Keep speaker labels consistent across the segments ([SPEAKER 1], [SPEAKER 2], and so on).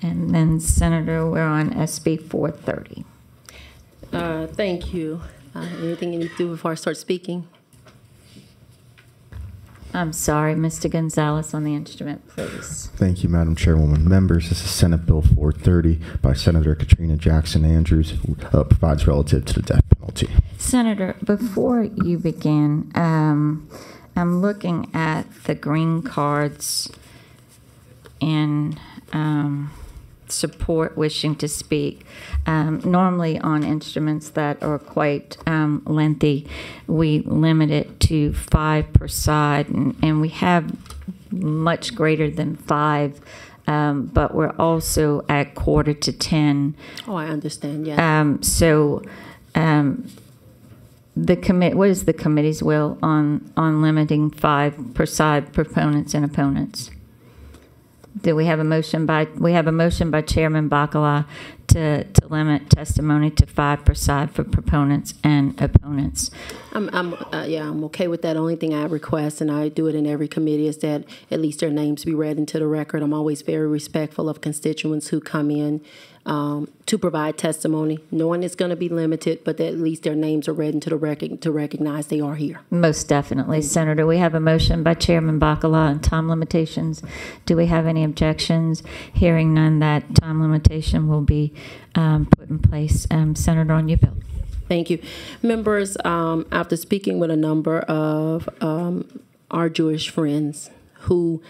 [SPEAKER 1] And then, Senator, we're on SB 430.
[SPEAKER 2] Thank you. Anything you need to do before I start speaking?
[SPEAKER 1] I'm sorry, Mr. Gonzalez on the instrument, please.
[SPEAKER 3] Thank you, Madam Chairwoman. Members, this is Senate Bill 430 by Senator Katrina Jackson Andrews, who provides relative to the death penalty.
[SPEAKER 1] Senator, before you begin, I'm looking at the green cards in support wishing to speak. Normally on instruments that are quite lengthy, we limit it to 5 per side, and we have much greater than 5, but we're also at 9:45 to 10.
[SPEAKER 2] Oh, I understand, yeah.
[SPEAKER 1] What is the committee's will on limiting 5 per side proponents and opponents? Do we have a motion by Chairman Bacala to limit testimony to 5 per side for proponents and opponents?
[SPEAKER 2] I'm okay with that. Only thing I request, and I do it in every committee, is that at least their names be read into the record. I'm always very respectful of constituents who come in to provide testimony, knowing it's going to be limited, but that at least their names are read into the record to recognize they are here.
[SPEAKER 1] Most definitely, Senator. We have a motion by Chairman Bacala on time limitations. Do we have any objections? Hearing none, that time limitation will be put in place. Senator, on your bill.
[SPEAKER 2] Thank you. Members, after speaking with a number of our Jewish friends who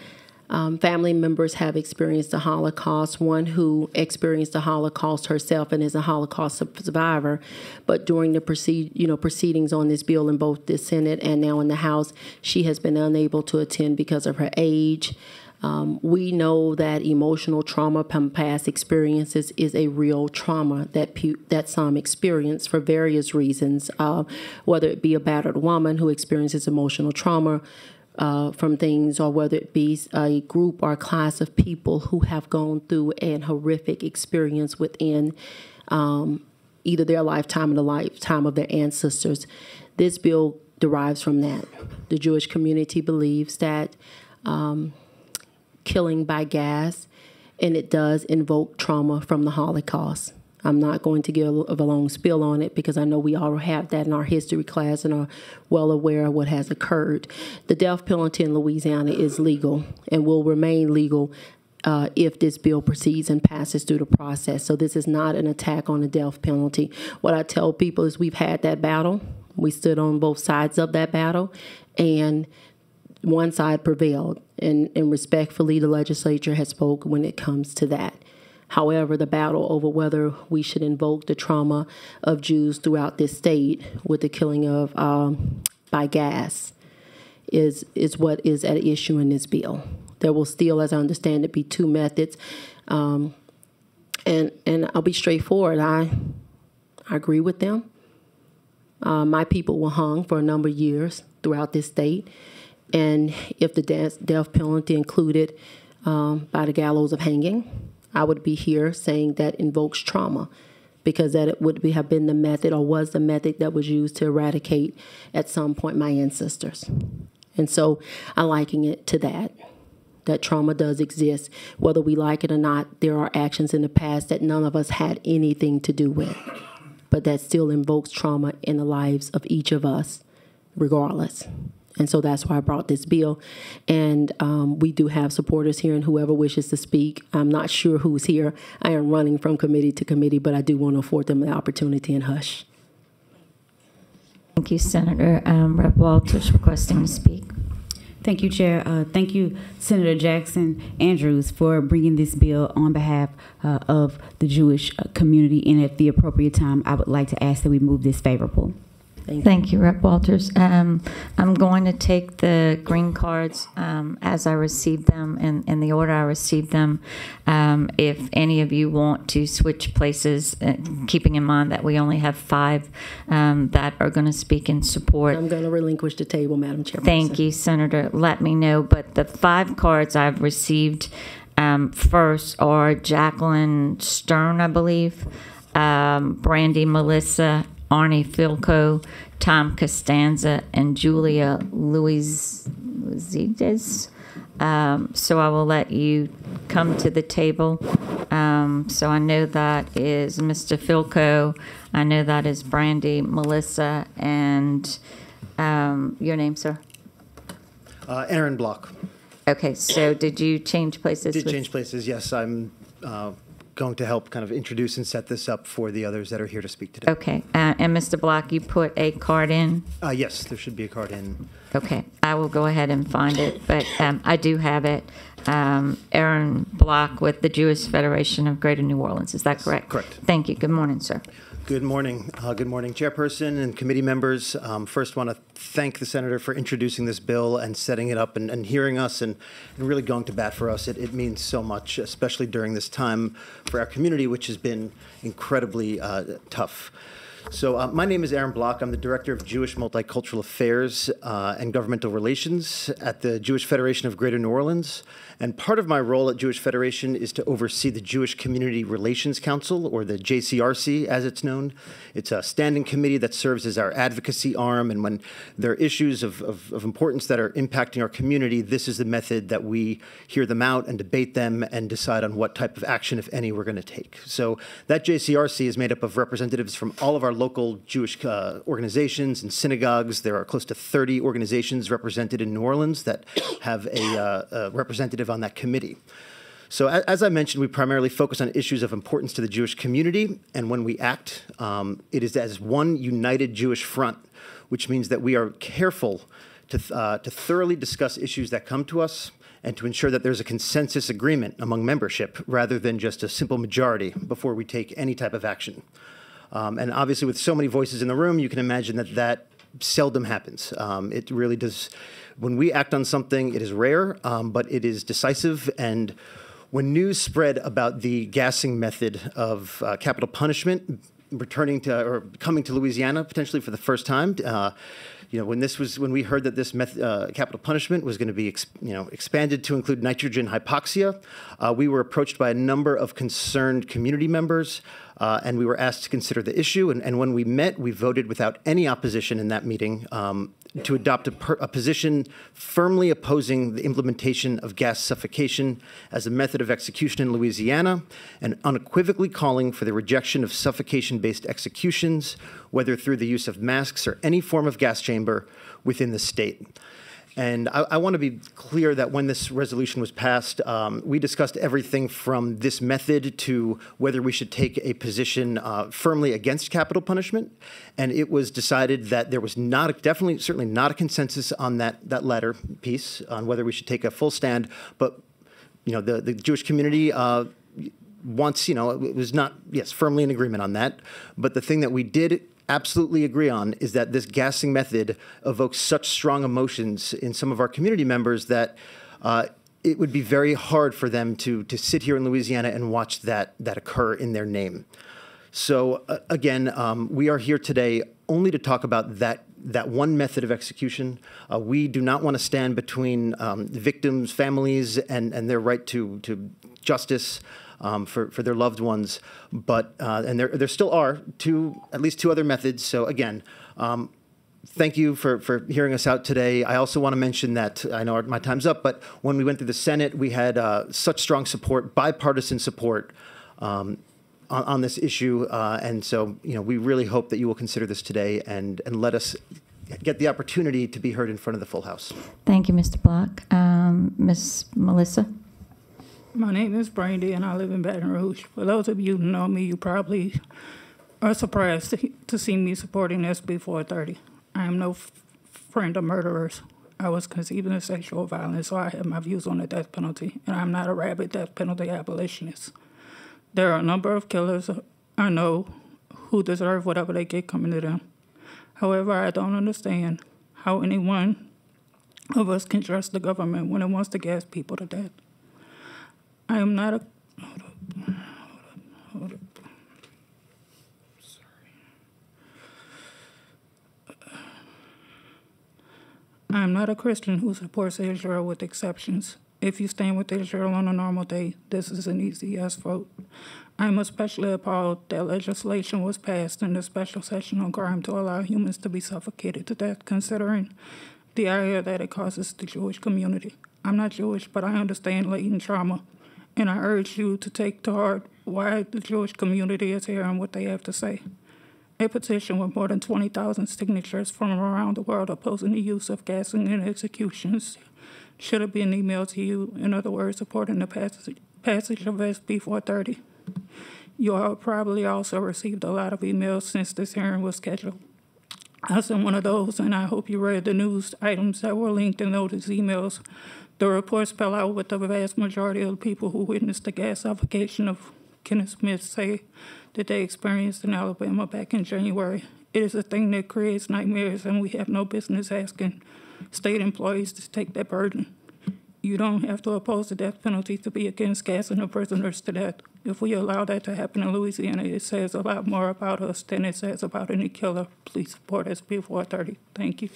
[SPEAKER 2] family members have experienced the Holocaust, one who experienced the Holocaust herself and is a Holocaust survivor, but during the proceedings on this bill in both the Senate and now in the House, she has been unable to attend because of her age. We know that emotional trauma from past experiences is a real trauma that some experience for various reasons, whether it be a battered woman who experiences emotional trauma from things, or whether it be a group or a class of people who have gone through an horrific experience within either their lifetime or the lifetime of their ancestors. This bill derives from that. The Jewish community believes that killing by gas, and it does invoke trauma from the Holocaust. I'm not going to give a long spiel on it because I know we all have that in our history class and are well aware of what has occurred. The death penalty in Louisiana is legal and will remain legal if this bill proceeds and passes through the process. So this is not an attack on the death penalty. What I tell people is we've had that battle. We stood on both sides of that battle, and one side prevailed. And respectfully, the legislature has spoken when it comes to that. However, the battle over whether we should invoke the trauma of Jews throughout this state with the killing of by gas is what is at issue in this bill. There will still, as I understand it, be 2 methods. And I'll be straightforward. I agree with them. My people were hung for a number of years throughout this state. And if the death penalty included by the gallows of hanging, I would be here saying that invokes trauma, because that it would have been the method, or was the method, that was used to eradicate at some point my ancestors. And so I liken it to that trauma does exist. Whether we like it or not, there are actions in the past that none of us had anything to do with, but that still invokes trauma in the lives of each of us, regardless. And so that's why I brought this bill. And we do have supporters here, and whoever wishes to speak. I'm not sure who's here. I am running from committee to committee, but I do want to afford them the opportunity and hush.
[SPEAKER 1] Thank you, Senator. Rep. Walters requesting to speak.
[SPEAKER 4] Thank you, Chair. Thank you, Senator Jackson Andrews, for bringing this bill on behalf of the Jewish community. And at the appropriate time, I would like to ask that we move this favorable.
[SPEAKER 1] Thank you, Rep. Walters. I'm going to take the green cards as I received them, in the order I received them. If any of you want to switch places, keeping in mind that we only have 5 that are going to speak in support.
[SPEAKER 2] I'm going to relinquish the table, Madam Chairperson.
[SPEAKER 1] Thank you, Senator. Let me know. But the 5 cards I've received first are Jacqueline Stern, I believe, Brandy Melissa, Arnie Filco, Tom Costanza, and Julia Luizides. So I will let you come to the table So I know that is Mr. Philco. I know that is Brandy, Melissa, and your name, sir?
[SPEAKER 5] Aaron Block.
[SPEAKER 1] Okay, so did you change places?
[SPEAKER 5] Did change places, yes. I'm going to help kind of introduce and set this up for the others that are here to speak today.
[SPEAKER 1] Okay, and Mr. Block, you put a card in?
[SPEAKER 5] Yes, there should be a card in.
[SPEAKER 1] Okay, I will go ahead and find it, but I do have it. Aaron Block with the Jewish Federation of Greater New Orleans. Is that correct?
[SPEAKER 5] Correct.
[SPEAKER 1] Thank you. Good morning, sir.
[SPEAKER 5] Good morning. Good morning, Chairperson and committee members. First, want to thank the Senator for introducing this bill and setting it up and hearing us and really going to bat for us. It means so much, especially during this time for our community, which has been incredibly tough. So my name is Aaron Block. I'm the Director of Jewish Multicultural Affairs and Governmental Relations at the Jewish Federation of Greater New Orleans. And part of my role at Jewish Federation is to oversee the Jewish Community Relations Council, or the JCRC as it's known. It's a standing committee that serves as our advocacy arm. And when there are issues of importance that are impacting our community, this is the method that we hear them out and debate them and decide on what type of action, if any, we're going to take. So that JCRC is made up of representatives from all of our local Jewish organizations and synagogues. There are close to 30 organizations represented in New Orleans that have a representative on that committee. So as I mentioned, we primarily focus on issues of importance to the Jewish community, and when we act, it is as one united Jewish front, which means that we are careful to thoroughly discuss issues that come to us and to ensure that there's a consensus agreement among membership rather than just a simple majority before we take any type of action. And obviously, with so many voices in the room, you can imagine that seldom happens. It really does. When we act on something, it is rare, but it is decisive. And when news spread about the gassing method of capital punishment returning to or coming to Louisiana potentially for the first time, when we heard that this capital punishment was going to be expanded to include nitrogen hypoxia, we were approached by a number of concerned community members, and we were asked to consider the issue. And when we met, we voted without any opposition in that meeting to adopt a position firmly opposing the implementation of gas suffocation as a method of execution in Louisiana, and unequivocally calling for the rejection of suffocation-based executions, whether through the use of masks or any form of gas chamber within the state. And I want to be clear that when this resolution was passed, we discussed everything from this method to whether we should take a position firmly against capital punishment. And it was decided that there was certainly not a consensus on that latter piece on whether we should take a full stand. But the Jewish community wants, it was not, yes, firmly in agreement on that. But the thing that we did absolutely agree on is that this gassing method evokes such strong emotions in some of our community members that it would be very hard for them to sit here in Louisiana and watch that occur in their name. So again, we are here today only to talk about that one method of execution. We do not want to stand between victims' families and their right to justice. For their loved ones, but and there still are at least two other methods. So again, thank you for hearing us out today. I also want to mention that I know my time's up, but when we went through the Senate, we had such strong support, bipartisan support on this issue, and so we really hope that you will consider this today and let us get the opportunity to be heard in front of the full House.
[SPEAKER 1] Thank you, Mr. Block. Ms. Melissa.
[SPEAKER 6] My name is Brandy, and I live in Baton Rouge. For those of you who know me, you probably are surprised to see me supporting SB 430. I am no friend of murderers. I was conceived in sexual violence, so I have my views on the death penalty, and I'm not a rabid death penalty abolitionist. There are a number of killers I know who deserve whatever they get coming to them. However, I don't understand how any one of us can trust the government when it wants to gas people to death. I am not a... Hold up. Sorry. I am not a Christian who supports Israel with exceptions. If you stand with Israel on a normal day, this is an easy yes vote. I am especially appalled that legislation was passed in the special session on crime to allow humans to be suffocated to death, considering the area that it causes the Jewish community. I'm not Jewish, but I understand latent trauma. And I urge you to take to heart why the Jewish community is here and what they have to say. A petition with more than 20,000 signatures from around the world opposing the use of gassing and executions should have been emailed to you, in other words, supporting the passage of SB 430. You all probably also received a lot of emails since this hearing was scheduled. I sent one of those, and I hope you read the news items that were linked in those emails. The reports spell out what the vast majority of the people who witnessed the gas suffocation of Kenneth Smith say that they experienced in Alabama back in January. It is a thing that creates nightmares, and we have no business asking state employees to take that burden. You don't have to oppose the death penalty to be against gassing the prisoners to death. If we allow that to happen in Louisiana, it says a lot more about us than it says about any killer. Please support SB 430. Thank you.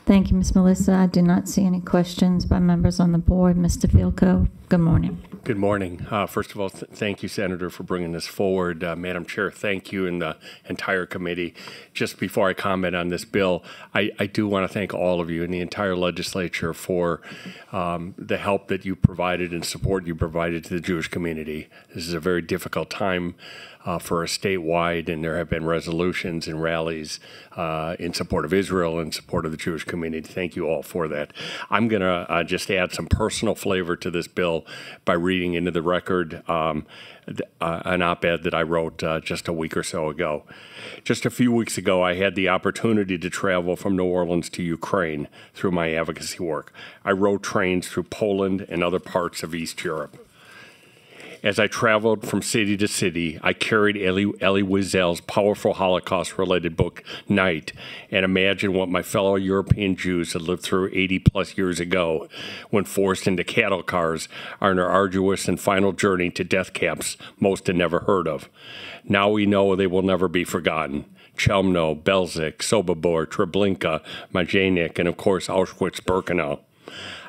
[SPEAKER 1] Thank you, Ms. Melissa. I do not see any questions by members on the board. Mr. Fielko, good morning.
[SPEAKER 7] Good morning. First of all, thank you, Senator, for bringing this forward. Madam Chair, thank you and the entire committee. Just before I comment on this bill, I do want to thank all of you and the entire legislature for the help that you provided and support you provided to the Jewish community. This is a very difficult time for us statewide, and there have been resolutions and rallies in support of Israel and support of the Jewish community. Thank you all for that. I'm going to just add some personal flavor to this bill by reading into the record an op-ed that I wrote just a week or so ago. Just a few weeks ago, I had the opportunity to travel from New Orleans to Ukraine through my advocacy work. I rode trains through Poland and other parts of East Europe. As I traveled from city to city, I carried Elie Wiesel's powerful Holocaust-related book, Night, and imagined what my fellow European Jews had lived through 80-plus years ago when forced into cattle cars on their arduous and final journey to death camps most had never heard of. Now we know they will never be forgotten. Chelmno, Belzec, Sobibor, Treblinka, Majdanek, and of course Auschwitz-Birkenau.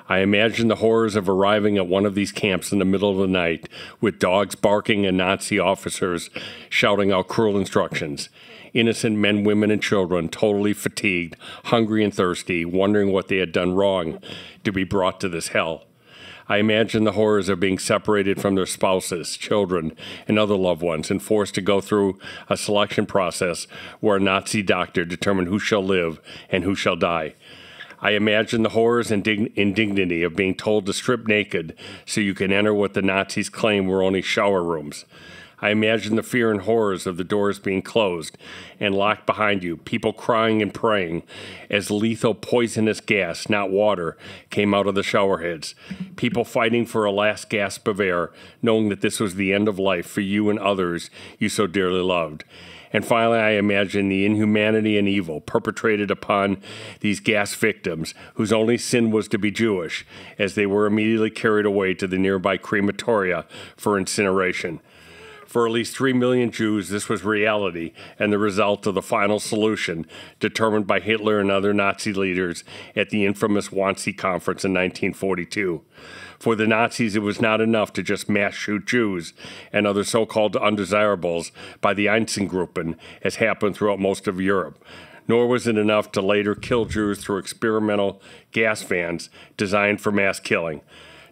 [SPEAKER 7] I imagine the horrors of arriving at one of these camps in the middle of the night with dogs barking and Nazi officers shouting out cruel instructions. Innocent men, women, and children, totally fatigued, hungry and thirsty, wondering what they had done wrong to be brought to this hell. I imagine the horrors of being separated from their spouses, children, and other loved ones and forced to go through a selection process where a Nazi doctor determined who shall live and who shall die. I imagine the horrors and indignity of being told to strip naked so you can enter what the Nazis claim were only shower rooms. I imagine the fear and horrors of the doors being closed and locked behind you, people crying and praying as lethal poisonous gas, not water, came out of the shower heads. People fighting for a last gasp of air, knowing that this was the end of life for you and others you so dearly loved. And finally, I imagine the inhumanity and evil perpetrated upon these gas victims, whose only sin was to be Jewish, as they were immediately carried away to the nearby crematoria for incineration. For at least 3 million Jews, this was reality and the result of the final solution determined by Hitler and other Nazi leaders at the infamous Wannsee Conference in 1942. For the Nazis, it was not enough to just mass shoot Jews and other so-called undesirables by the Einsatzgruppen, as happened throughout most of Europe. Nor was it enough to later kill Jews through experimental gas vans designed for mass killing.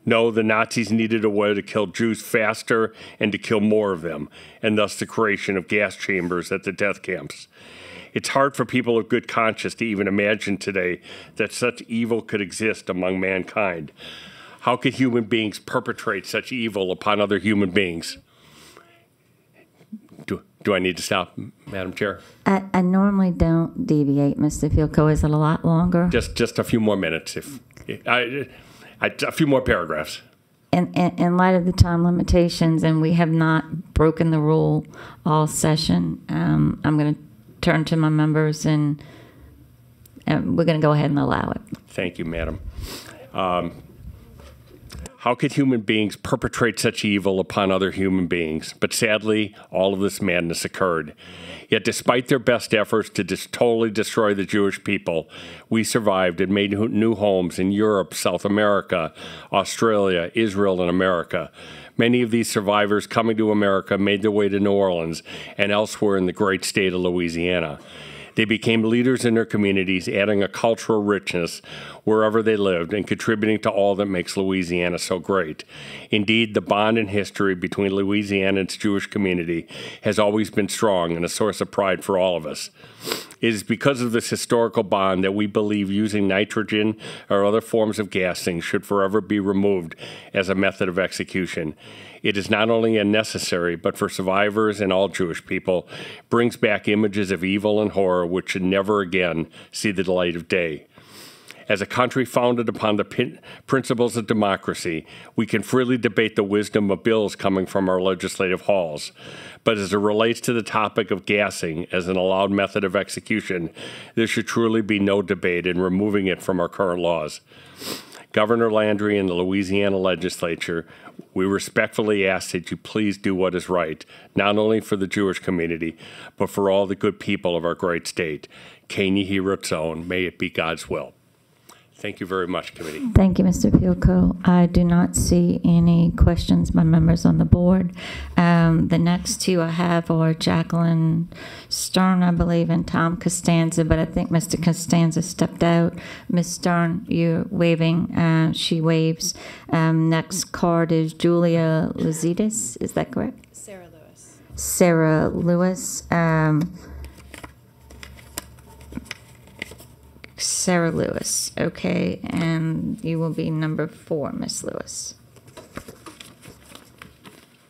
[SPEAKER 7] No, the Nazis needed a way to kill Jews faster and to kill more of them, and thus the creation of gas chambers at the death camps. It's hard for people of good conscience to even imagine today that such evil could exist among mankind. How could human beings perpetrate such evil upon other human beings? Do I need to stop, Madam Chair?
[SPEAKER 1] I normally don't deviate, Mr. Fielko. Is it a lot longer?
[SPEAKER 7] Just a few more minutes. A few more paragraphs.
[SPEAKER 1] In light of the time limitations, and we have not broken the rule all session, I'm going to turn to my members, and we're going to go ahead and allow it.
[SPEAKER 7] Thank you, Madam. How could human beings perpetrate such evil upon other human beings? But sadly, all of this madness occurred. Yet despite their best efforts to totally destroy the Jewish people, we survived and made new homes in Europe, South America, Australia, Israel, and America. Many of these survivors coming to America made their way to New Orleans and elsewhere in the great state of Louisiana. They became leaders in their communities, adding a cultural richness wherever they lived and contributing to all that makes Louisiana so great. Indeed, the bond in history between Louisiana and its Jewish community has always been strong and a source of pride for all of us. It is because of this historical bond that we believe using nitrogen or other forms of gassing should forever be removed as a method of execution. It is not only unnecessary, but for survivors and all Jewish people, brings back images of evil and horror which should never again see the light of day. As a country founded upon the principles of democracy, we can freely debate the wisdom of bills coming from our legislative halls. But as it relates to the topic of gassing as an allowed method of execution, there should truly be no debate in removing it from our current laws. Governor Landry and the Louisiana legislature, we respectfully ask that you please do what is right, not only for the Jewish community, but for all the good people of our great state. Ken Yehi Ratzon, may it be God's will. Thank you very much, committee.
[SPEAKER 1] Thank you, Mr. Fielko. I do not see any questions by members on the board. The next two I have are Jacqueline Stern, I believe, and Tom Costanza, but I think Mr. Costanza stepped out. Ms. Stern, you're waving. She waves. Next card is Julia Luzides. Is that correct?
[SPEAKER 8] Sarah Lewis.
[SPEAKER 1] Sarah Lewis. Sarah Lewis, okay, and you will be number 4, Miss Lewis.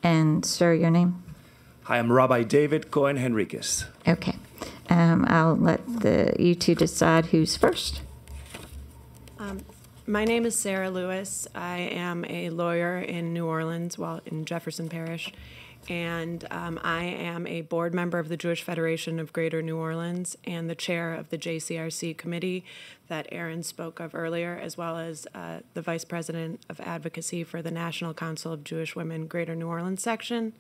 [SPEAKER 1] And sir, your name?
[SPEAKER 9] Hi, I'm Rabbi David Cohen Henriquez.
[SPEAKER 1] Okay, I'll let you two decide who's first.
[SPEAKER 8] My name is Sarah Lewis. I am a lawyer in New Orleans, in Jefferson Parish, and I am a board member of the Jewish Federation of Greater New Orleans and the chair of the JCRC committee that Aaron spoke of earlier, as well as the vice president of advocacy for the National Council of Jewish Women Greater New Orleans section.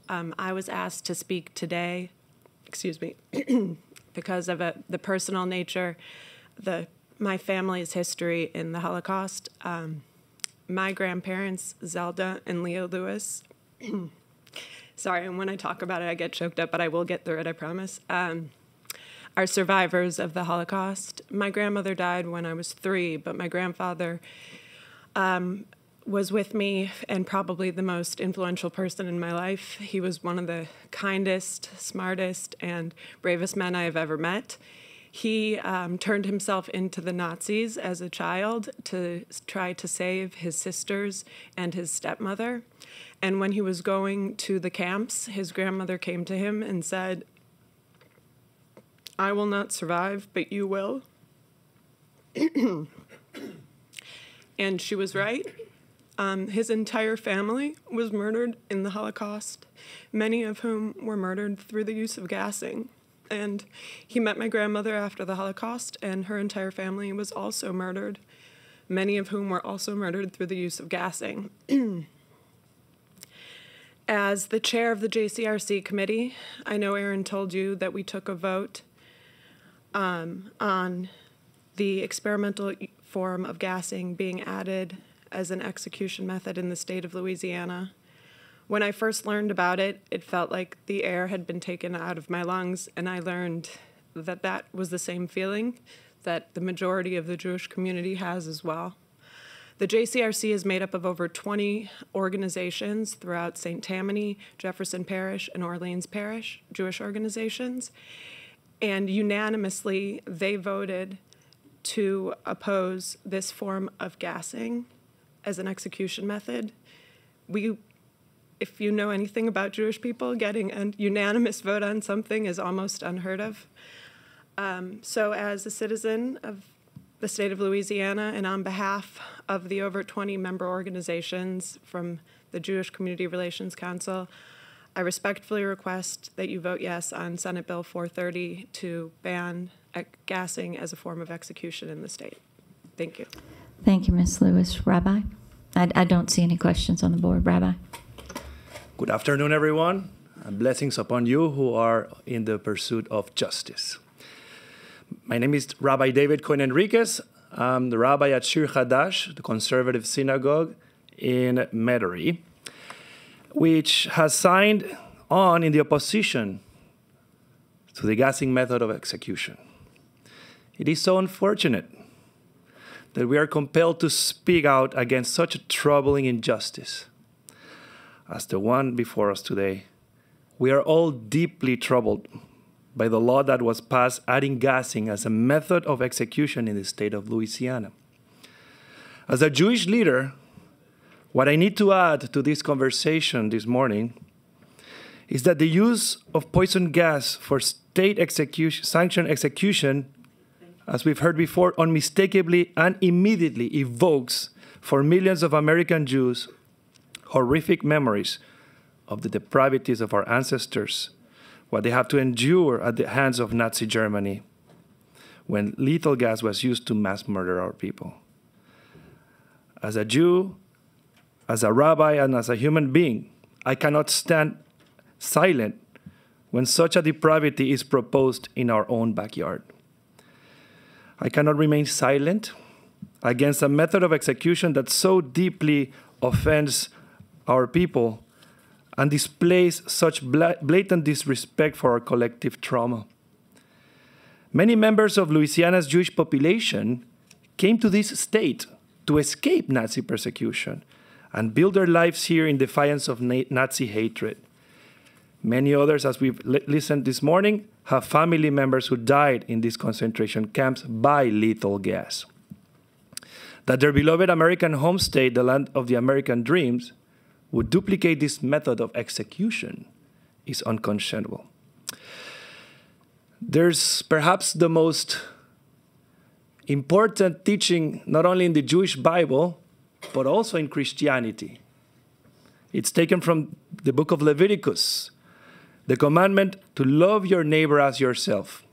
[SPEAKER 8] I was asked to speak today, because of the personal nature, my family's history in the Holocaust. My grandparents, Zelda and Leo Lewis, sorry, and when I talk about it, I get choked up, but I will get through it, I promise, are survivors of the Holocaust. My grandmother died when I was 3, but my grandfather was with me and probably the most influential person in my life. He was one of the kindest, smartest, and bravest men I have ever met. He turned himself into the Nazis as a child to try to save his sisters and his stepmother. And when he was going to the camps, his grandmother came to him and said, "I will not survive, but you will." And she was right. His entire family was murdered in the Holocaust, many of whom were murdered through the use of gassing. And he met my grandmother after the Holocaust, and her entire family was also murdered, many of whom were also murdered through the use of gassing. As the chair of the JCRC committee, I know Aaron told you that we took a vote on the experimental form of gassing being added as an execution method in the state of Louisiana. When I first learned about it, it felt like the air had been taken out of my lungs, and I learned that that was the same feeling that the majority of the Jewish community has as well. The JCRC is made up of over 20 organizations throughout St. Tammany, Jefferson Parish, and Orleans Parish, Jewish organizations, and unanimously they voted to oppose this form of gassing as an execution method. If you know anything about Jewish people, getting a unanimous vote on something is almost unheard of. So as a citizen of the state of Louisiana and on behalf of the over 20 member organizations from the Jewish Community Relations Council, I respectfully request that you vote yes on Senate Bill 430 to ban gassing as a form of execution in the state. Thank you.
[SPEAKER 1] Thank you, Ms. Lewis. Rabbi? I don't see any questions on the board. Rabbi?
[SPEAKER 9] Good afternoon, everyone, and blessings upon you who are in the pursuit of justice. My name is Rabbi David Cohen Enriquez. I'm the rabbi at Shir Hadash, the conservative synagogue in Metairie, which has signed on in the opposition to the gassing method of execution. It is so unfortunate that we are compelled to speak out against such a troubling injustice as the one before us today. We are all deeply troubled by the law that was passed adding gassing as a method of execution in the state of Louisiana. As a Jewish leader, what I need to add to this conversation this morning is that the use of poison gas for state sanctioned execution, as we've heard before, unmistakably and immediately evokes for millions of American Jews horrific memories of the depravities of our ancestors, what they have to endure at the hands of Nazi Germany when lethal gas was used to mass murder our people. As a Jew, as a rabbi, and as a human being, I cannot stand silent when such a depravity is proposed in our own backyard. I cannot remain silent against a method of execution that so deeply offends our people and displays such blatant disrespect for our collective trauma. Many members of Louisiana's Jewish population came to this state to escape Nazi persecution and build their lives here in defiance of Nazi hatred. Many others, as we've listened this morning, have family members who died in these concentration camps by lethal gas. That their beloved American home state, the land of the American dreams, would duplicate this method of execution is unconscionable. There's perhaps the most important teaching, not only in the Jewish Bible, but also in Christianity. It's taken from the book of Leviticus, the commandment to love your neighbor as yourself.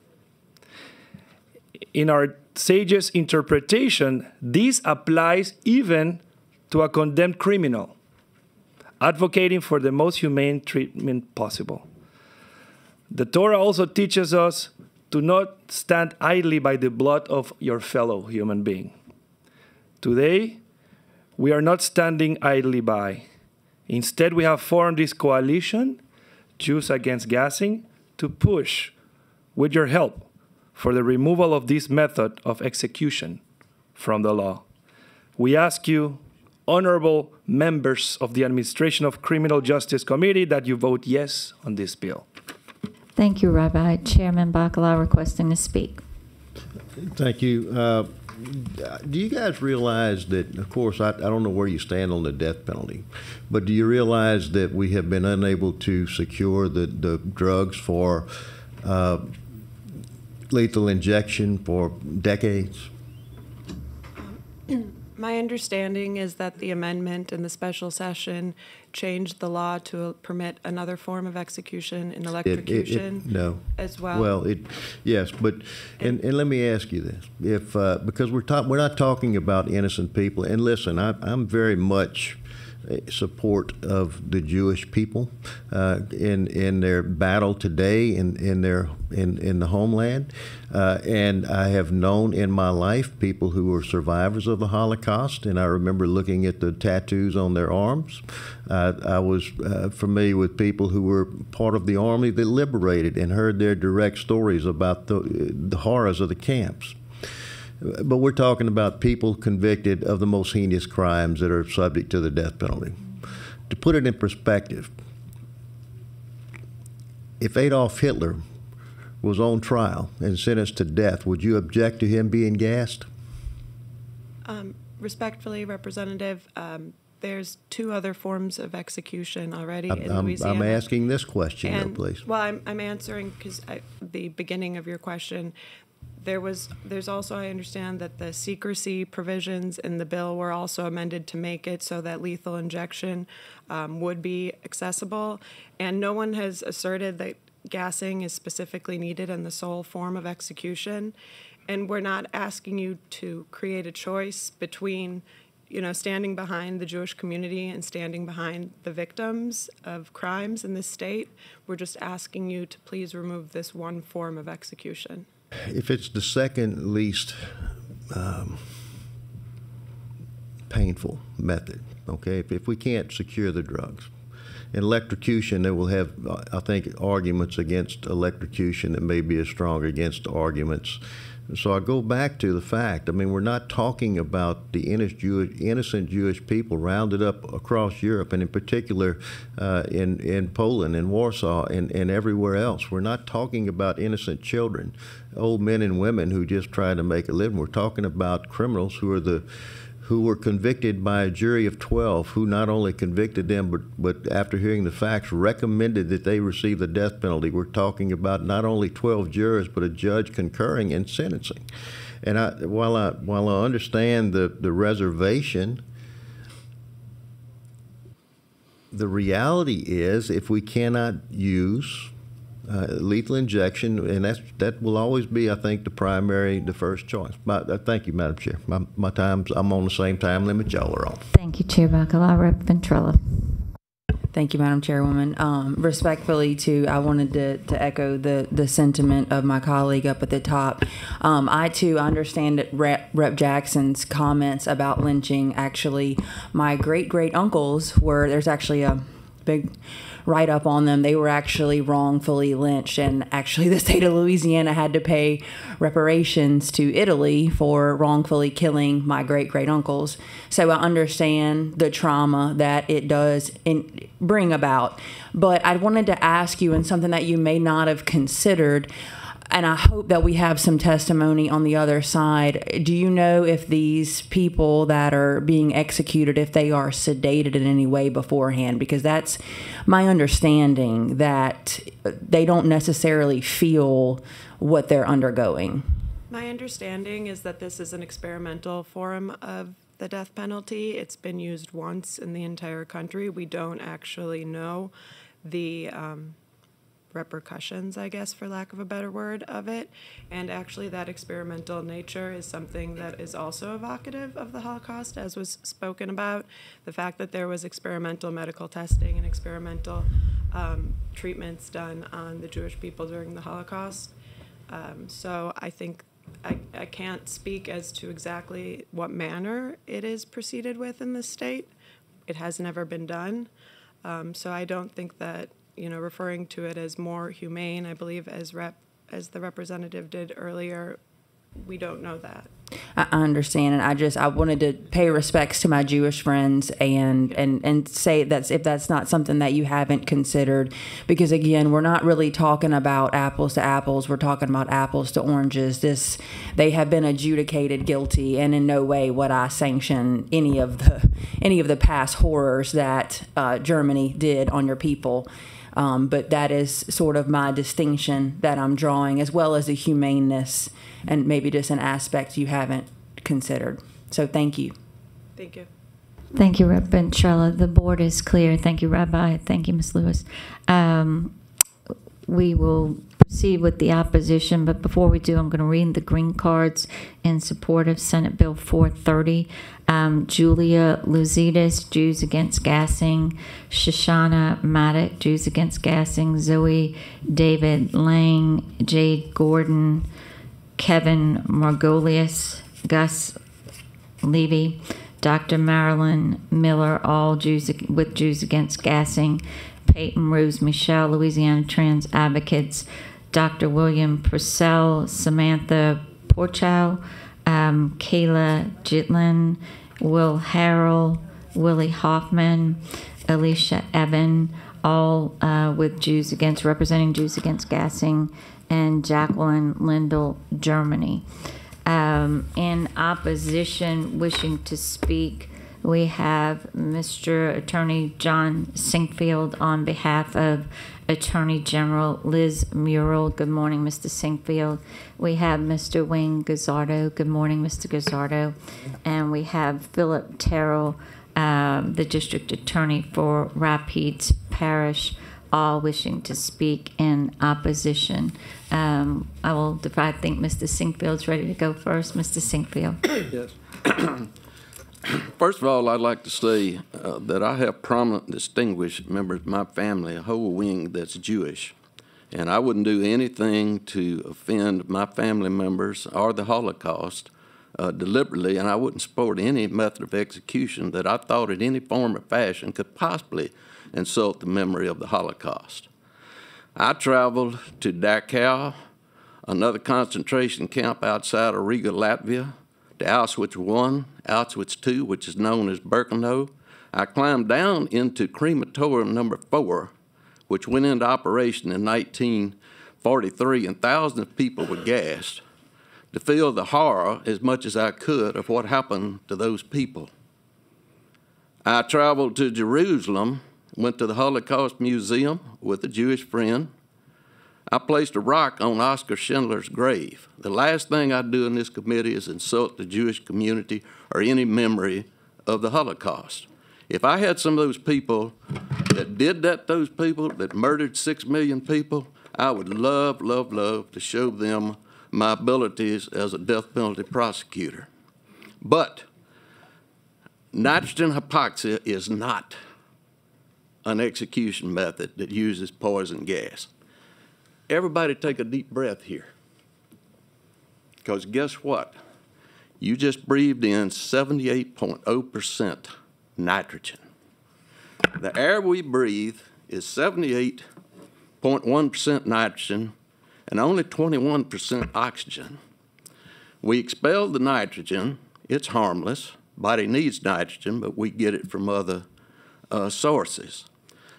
[SPEAKER 9] In our sages' interpretation, this applies even to a condemned criminal, advocating for the most humane treatment possible. The Torah also teaches us to not stand idly by the blood of your fellow human being. Today, we are not standing idly by. Instead, we have formed this coalition, Jews Against Gassing, to push, with your help, for the removal of this method of execution from the law. We ask you, honorable members of the Administration of Criminal Justice Committee, that you vote yes on this bill.
[SPEAKER 1] Thank you, Rabbi. Chairman Bacala requesting to speak.
[SPEAKER 10] Thank you. Do you guys realize that, of course, I don't know where you stand on the death penalty, but do you realize that we have been unable to secure the drugs for lethal injection for decades?
[SPEAKER 8] My understanding is that the amendment in the special session changed the law to permit another form of execution in electrocution
[SPEAKER 10] no.
[SPEAKER 8] as well.
[SPEAKER 10] Well, yes, but and let me ask you this: if because we're not talking about innocent people, and listen, I'm very much support of the Jewish people in their battle today in the homeland, and I have known in my life people who were survivors of the Holocaust, and I remember looking at the tattoos on their arms. I was familiar with people who were part of the army that liberated and heard their direct stories about the horrors of the camps. But we're talking about people convicted of the most heinous crimes that are subject to the death penalty. To put it in perspective, if Adolf Hitler was on trial and sentenced to death, would you object to him being gassed?
[SPEAKER 8] Respectfully, Representative, there's two other forms of execution already in Louisiana.
[SPEAKER 10] I'm asking this question, though, please.
[SPEAKER 8] Well, I'm answering because the beginning of your question. There's also, I understand that the secrecy provisions in the bill were also amended to make it so that lethal injection would be accessible. And no one has asserted that gassing is specifically needed in the sole form of execution. And we're not asking you to create a choice between, standing behind the Jewish community and standing behind the victims of crimes in this state. We're just asking you to please remove this one form of execution.
[SPEAKER 10] If it's the second least painful method, okay, if we can't secure the drugs, electrocution, they will have, I think, arguments against electrocution that may be as strong against arguments. So I go back to the fact, I mean, we're not talking about the innocent Jewish people rounded up across Europe, and in particular in Poland and Warsaw and everywhere else. We're not talking about innocent children, old men and women who just try to make a living. We're talking about criminals who were convicted by a jury of 12, who not only convicted them, but after hearing the facts, recommended that they receive the death penalty. We're talking about not only 12 jurors, but a judge concurring in sentencing. And while I understand the reservation, the reality is if we cannot use lethal injection, and that will always be, I think, the first choice. Thank you, Madam Chair. My time's, I'm on the same time limit y'all are on.
[SPEAKER 1] Thank you, Chair Bacala. Rep. Ventrella.
[SPEAKER 11] Thank you, Madam Chairwoman. Respectfully, too, I wanted to echo the sentiment of my colleague up at the top. I, too, understand that Rep. Jackson's comments about lynching. Actually, my great-great-uncles there's actually a big write-up on them. They were actually wrongfully lynched, and actually the state of Louisiana had to pay reparations to Italy for wrongfully killing my great-great-uncles. So I understand the trauma that it does bring about. But I wanted to ask you, and something that you may not have considered, and I hope that we have some testimony on the other side. Do you know if these people that are being executed, if they are sedated in any way beforehand? Because that's my understanding, that they don't necessarily feel what they're undergoing.
[SPEAKER 8] My understanding is that this is an experimental form of the death penalty. It's been used once in the entire country. We don't actually know the repercussions, I guess, for lack of a better word, of it. And actually that experimental nature is something that is also evocative of the Holocaust, as was spoken about. The fact that there was experimental medical testing and experimental treatments done on the Jewish people during the Holocaust. So I think I can't speak as to exactly what manner it is proceeded with in this state. It has never been done. So I don't think that, referring to it as more humane, I believe as the representative did earlier, we don't know that.
[SPEAKER 11] I understand, and I wanted to pay respects to my Jewish friends and say if that's not something that you haven't considered, because again, we're not really talking about apples to apples. We're talking about apples to oranges. They have been adjudicated guilty, and in no way would I sanction any of the past horrors that Germany did on your people. But that is sort of my distinction that I'm drawing, as well as the humaneness and maybe just an aspect you haven't considered. So thank you.
[SPEAKER 8] Thank you.
[SPEAKER 1] Thank you, Rep. Ventrella. The board is clear. Thank you, Rabbi. Thank you, Ms. Lewis. We will proceed with the opposition, but before we do, I'm going to read the green cards in support of Senate Bill 430. Julia Luzides, Jews Against Gassing. Shoshana Maddock, Jews Against Gassing. Zoe David Lang, Jade Gordon, Kevin Margolius, Gus Levy, Dr. Marilyn Miller, all Jews Against Gassing. Peyton Rose Michelle, Louisiana Trans Advocates, Dr. William Purcell, Samantha Porchow, Kayla Jitlin, Will Harrell, Willie Hoffman, Alicia Evan, all representing Jews Against Gassing, and Jacqueline Lindell, Germany. In opposition, wishing to speak, we have Mr. Attorney John Sinkfield on behalf of Attorney General Liz Murrell. Good morning, Mr. Sinkfield. We have Mr. Wayne Gazzardo. Good morning, Mr. Gazzardo. And we have Philip Terrell, the District Attorney for Rapides Parish, all wishing to speak in opposition. I think Mr. Sinkfield's ready to go first. Mr. Sinkfield.
[SPEAKER 12] Yes. First of all, I'd like to say that I have prominent, distinguished members of my family, a whole wing that's Jewish. And I wouldn't do anything to offend my family members or the Holocaust deliberately, and I wouldn't support any method of execution that I thought in any form or fashion could possibly insult the memory of the Holocaust. I traveled to Dachau, another concentration camp outside of Riga, Latvia, to Auschwitz I, Auschwitz II, which is known as Birkenau. I climbed down into crematorium number 4, which went into operation in 1943, and thousands of people were gassed, to feel the horror as much as I could of what happened to those people. I traveled to Jerusalem, went to the Holocaust Museum with a Jewish friend. I placed a rock on Oskar Schindler's grave. The last thing I do in this committee is insult the Jewish community or any memory of the Holocaust. If I had some of those people that did that, those people that murdered 6 million people, I would love, love, love to show them my abilities as a death penalty prosecutor. But nitrogen hypoxia is not an execution method that uses poison gas. Everybody take a deep breath here. Because guess what? You just breathed in 78.0% nitrogen. The air we breathe is 78.1% nitrogen and only 21% oxygen. We expel the nitrogen. It's harmless. Body needs nitrogen, but we get it from other sources.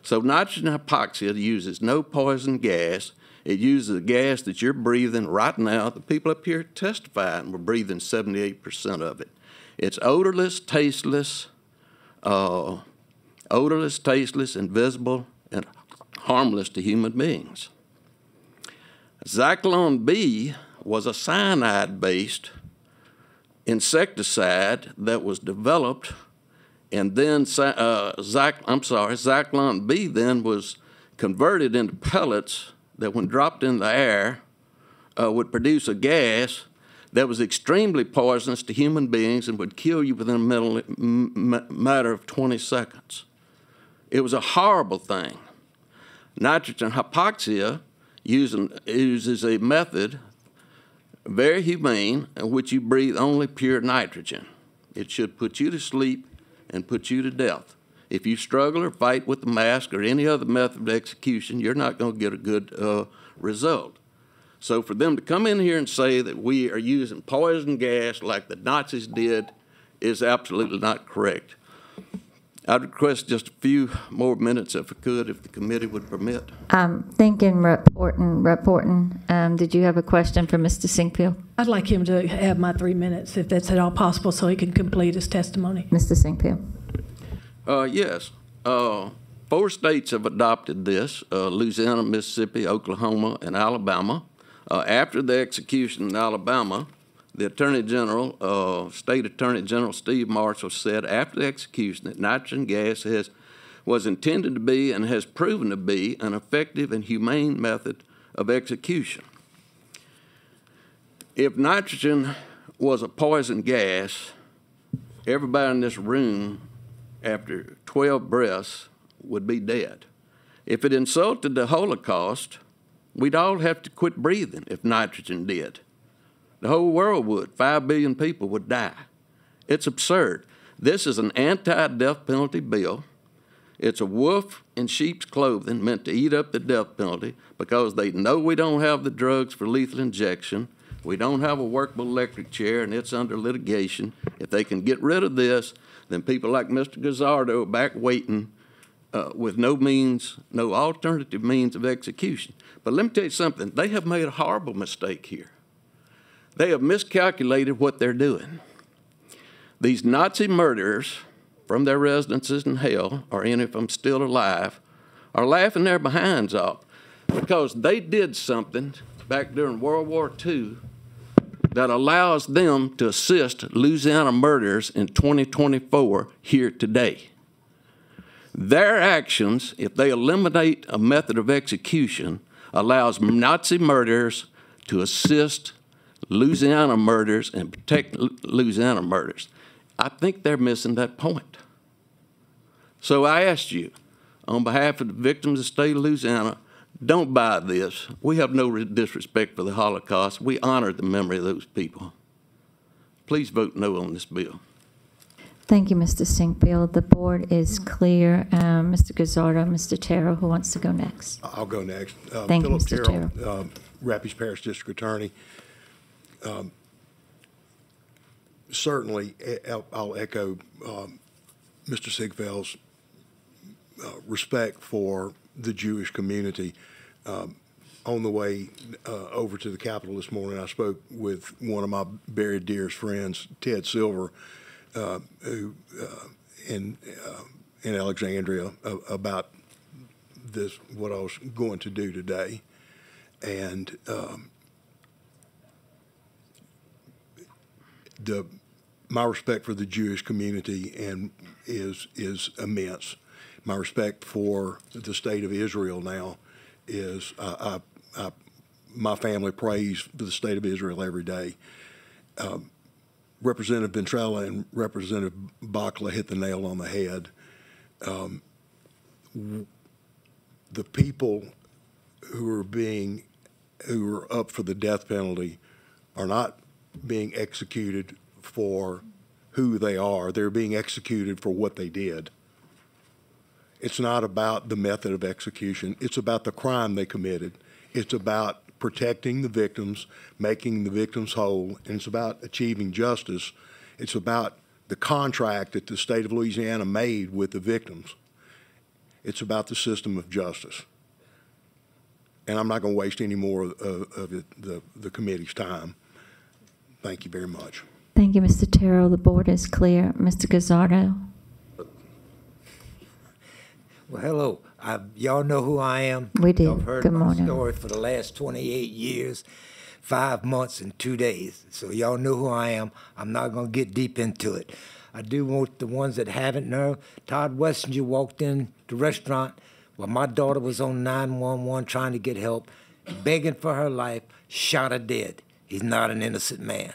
[SPEAKER 12] So nitrogen hypoxia uses no poison gas. It uses a gas that you're breathing right now. The people up here testifying were breathing 78% of it. It's odorless, tasteless, invisible, and harmless to human beings. Zyklon B was a cyanide-based insecticide that was developed, and then Zyklon B then was converted into pellets that, when dropped in the air, would produce a gas that was extremely poisonous to human beings and would kill you within a matter of 20 seconds. It was a horrible thing. Nitrogen hypoxia uses a method, very humane, in which you breathe only pure nitrogen. It should put you to sleep and put you to death. If you struggle or fight with the mask or any other method of execution, you're not going to get a good result. So for them to come in here and say that we are using poison gas like the Nazis did is absolutely not correct. I'd request just a few more minutes, if I could, if the committee would permit.
[SPEAKER 1] Thinking, Rep. Horton, did you have a question for Mr. Singfield?
[SPEAKER 13] I'd like him to have my 3 minutes, if that's at all possible, so he can complete his testimony.
[SPEAKER 1] Mr. Singfield.
[SPEAKER 12] Yes. 4 states have adopted this, Louisiana, Mississippi, Oklahoma, and Alabama. After the execution in Alabama, the Attorney General, State Attorney General Steve Marshall, said after the execution that nitrogen gas was intended to be and has proven to be an effective and humane method of execution. If nitrogen was a poison gas, everybody in this room, after 12 breaths, would be dead. If it insulted the Holocaust, we'd all have to quit breathing if nitrogen did. The whole world would. 5 billion people would die. It's absurd. This is an anti-death penalty bill. It's a wolf in sheep's clothing meant to eat up the death penalty because they know we don't have the drugs for lethal injection. We don't have a workable electric chair, and it's under litigation. If they can get rid of this, then people like Mr. Gazzardo are back waiting with no alternative means of execution. But let me tell you something. They have made a horrible mistake here. They have miscalculated what they're doing. These Nazi murderers from their residences in hell, or any of them still alive, are laughing their behinds off because they did something back during World War II that allows them to assist Louisiana murderers in 2024 here today. Their actions, if they eliminate a method of execution, allows Nazi murderers to assist Louisiana murders and protect Louisiana murders. I think they're missing that point. So I asked you, on behalf of the victims of the state of Louisiana, don't buy this. We have no disrespect for the Holocaust. We honor the memory of those people. Please vote no on this bill.
[SPEAKER 1] Thank you, Mr. Sinkfield. The board is clear. Mr. Gazzardo, Mr. Terrell, who wants to go next?
[SPEAKER 14] I'll go next.
[SPEAKER 1] Thank you,
[SPEAKER 14] Philip
[SPEAKER 1] Mr.
[SPEAKER 14] Terrell, Rapides Parish District Attorney. Certainly, I'll echo Mr. Sinkfield's respect for the Jewish community. On the way over to the Capitol this morning, I spoke with one of my very dearest friends, Ted Silver, who in Alexandria, about this, what I was going to do today, and my respect for the Jewish community is immense. My respect for the state of Israel now is my family prays for the state of Israel every day. Representative Ventrella and Representative Bakla hit the nail on the head. The people who are up for the death penalty are not being executed for who they are. They're being executed for what they did. It's not about the method of execution. It's about the crime they committed. It's about protecting the victims, making the victims whole, and it's about achieving justice. It's about the contract that the state of Louisiana made with the victims. It's about the system of justice. And I'm not going to waste any more of the committee's time. Thank you very much.
[SPEAKER 1] Thank you, Mr. Terrell. The board is clear. Mr. Gazzardo.
[SPEAKER 15] Well, hello. Y'all know who I am.
[SPEAKER 1] We do.
[SPEAKER 15] Y'all heard
[SPEAKER 1] Good
[SPEAKER 15] my
[SPEAKER 1] morning.
[SPEAKER 15] story for the last 28 years, 5 months and 2 days. So y'all know who I am. I'm not going to get deep into it. I do want the ones that haven't know. Todd Wessinger walked in the restaurant while my daughter was on 911 trying to get help, begging for her life, shot her dead. He's not an innocent man.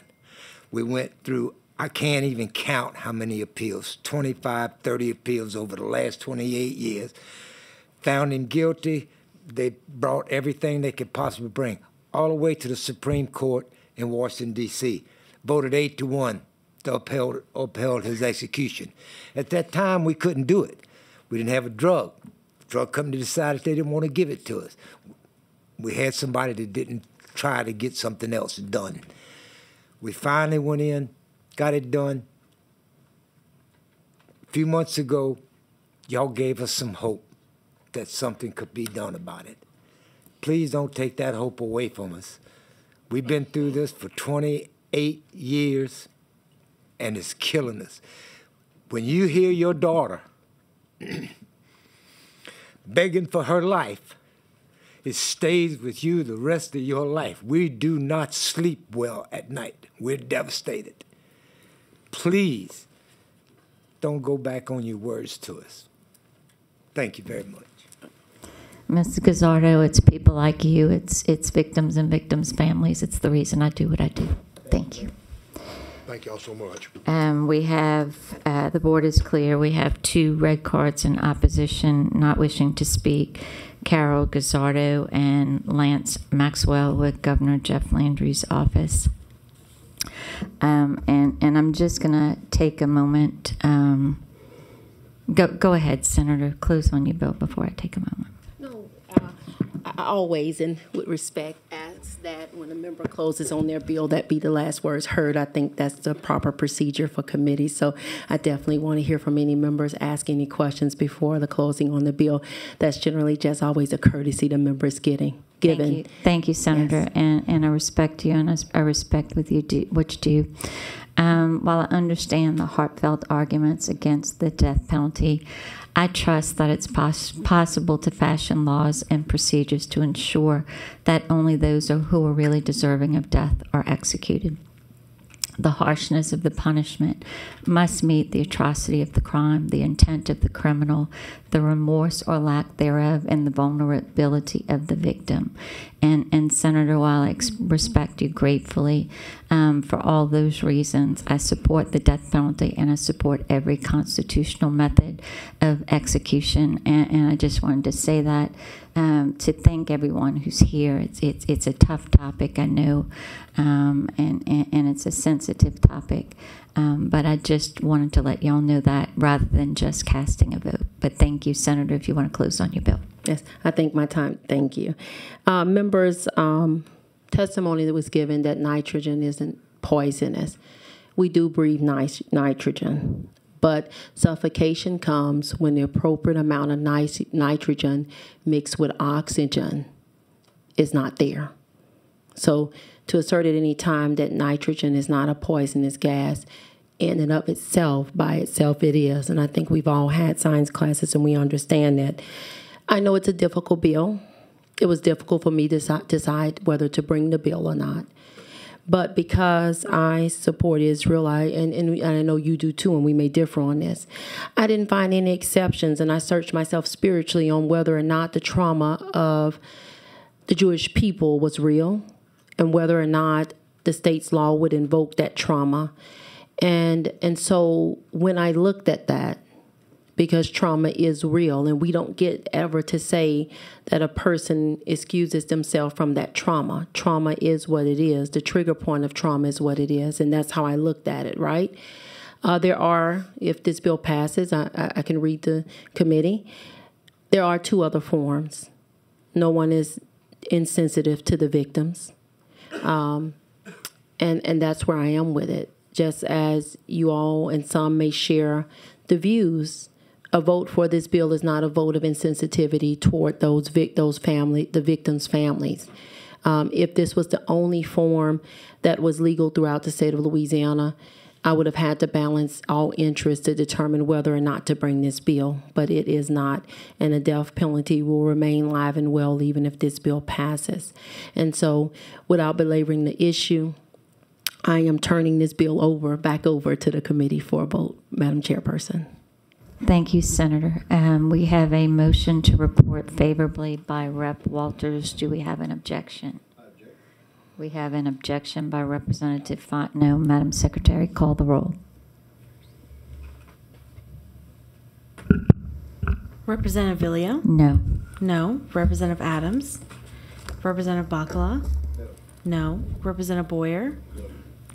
[SPEAKER 15] We went through, I can't even count how many appeals, 25, 30 appeals over the last 28 years. Found him guilty. They brought everything they could possibly bring, all the way to the Supreme Court in Washington, D.C. Voted 8-1 to upheld his execution. At that time, we couldn't do it. We didn't have a drug. The drug company decided they didn't want to give it to us. We had somebody that didn't try to get something else done. We finally went in, got it done. A few months ago, y'all gave us some hope that something could be done about it. Please don't take that hope away from us. We've been through this for 28 years, and it's killing us. When you hear your daughter begging for her life, it stays with you the rest of your life. We do not sleep well at night. We're devastated. Please don't go back on your words to us. Thank you very much.
[SPEAKER 1] Mr. Gazzardo, it's people like you, it's victims and victims' families. It's the reason I do what I do. Thank you.
[SPEAKER 14] Thank y'all so much.
[SPEAKER 1] We have, the board is clear. We have 2 red cards in opposition, not wishing to speak. Carol Gazzardo and Lance Maxwell with Governor Jeff Landry's office. And I'm just going to take a moment. Go ahead, Senator. Close on your bill before I take a moment.
[SPEAKER 2] No, I always, and with respect, ask that when a member closes on their bill, that be the last words heard. I think that's the proper procedure for committees. So I definitely want to hear from any members, ask any questions before the closing on the bill. That's generally just always a courtesy the members given.
[SPEAKER 1] Thank you, Senator, yes. and I respect you, and I respect what you do. While I understand the heartfelt arguments against the death penalty, I trust that it's possible to fashion laws and procedures to ensure that only those who are really deserving of death are executed. The harshness of the punishment must meet the atrocity of the crime, the intent of the criminal, the remorse or lack thereof, and the vulnerability of the victim. And Senator, while I respect you gratefully for all those reasons, I support the death penalty and I support every constitutional method of execution. And I just wanted to say that to thank everyone who's here. It's a tough topic, I know, and it's a sensitive topic. But I just wanted to let y'all know that rather than just casting a vote. But thank you, Senator, if you want to close on your bill.
[SPEAKER 2] Yes, I think my time. Thank you. Members, testimony that was given that nitrogen isn't poisonous. We do breathe nitrogen, but suffocation comes when the appropriate amount of nitrogen mixed with oxygen is not there. So to assert at any time that nitrogen is not a poisonous gas, in and of itself, by itself it is. And I think we've all had science classes and we understand that. I know it's a difficult bill. It was difficult for me to decide whether to bring the bill or not. But because I support Israel, and I know you do too, and we may differ on this, I didn't find any exceptions, and I searched myself spiritually on whether or not the trauma of the Jewish people was real, and whether or not the state's law would invoke that trauma. And so when I looked at that, because trauma is real, and we don't get ever to say that a person excuses themselves from that trauma. Trauma is what it is. The trigger point of trauma is what it is, and that's how I looked at it, right? There are, if this bill passes, I can read the committee, there are 2 other forms. No one is insensitive to the victims, and that's where I am with it. Just as you all and some may share the views, a vote for this bill is not a vote of insensitivity toward the victims' families. If this was the only form that was legal throughout the state of Louisiana, I would have had to balance all interests to determine whether or not to bring this bill, but it is not, and the death penalty will remain live and well even if this bill passes. And so, without belaboring the issue, I am turning this bill back over to the committee for a vote, Madam Chairperson.
[SPEAKER 1] Thank you, Senator. We have a motion to report favorably by Rep. Walters. Do we have an objection? We have an objection by Representative Fontenot. Madam Secretary, call the roll.
[SPEAKER 16] Representative Villio?
[SPEAKER 1] No.
[SPEAKER 16] No. Representative Adams? Representative Bacala? No. Representative Boyer?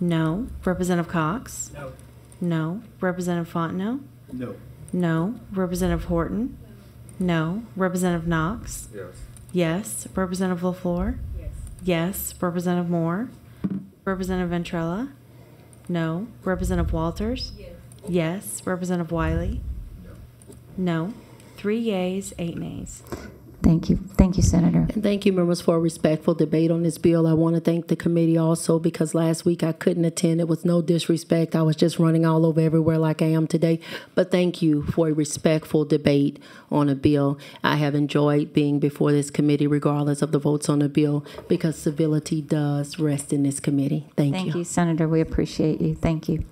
[SPEAKER 16] No. Representative Cox?
[SPEAKER 17] No.
[SPEAKER 16] No. Representative Fontenot?
[SPEAKER 17] No.
[SPEAKER 16] No. Representative Horton? No. Representative Knox?
[SPEAKER 17] Yes.
[SPEAKER 16] Yes. Representative LaFleur?
[SPEAKER 17] Yes.
[SPEAKER 16] Yes. Representative Moore? Representative Ventrella? No. Representative Walters?
[SPEAKER 17] Yes.
[SPEAKER 16] Yes. Representative Wiley? No. 3 yeas, 8 nays.
[SPEAKER 1] Thank you. Thank you, Senator.
[SPEAKER 2] And thank you, members, for a respectful debate on this bill. I want to thank the committee also because last week I couldn't attend. It was no disrespect. I was just running all over everywhere like I am today. But thank you for a respectful debate on a bill. I have enjoyed being before this committee regardless of the votes on the bill because civility does rest in this committee. Thank you.
[SPEAKER 1] Thank you, Senator. We appreciate you. Thank you.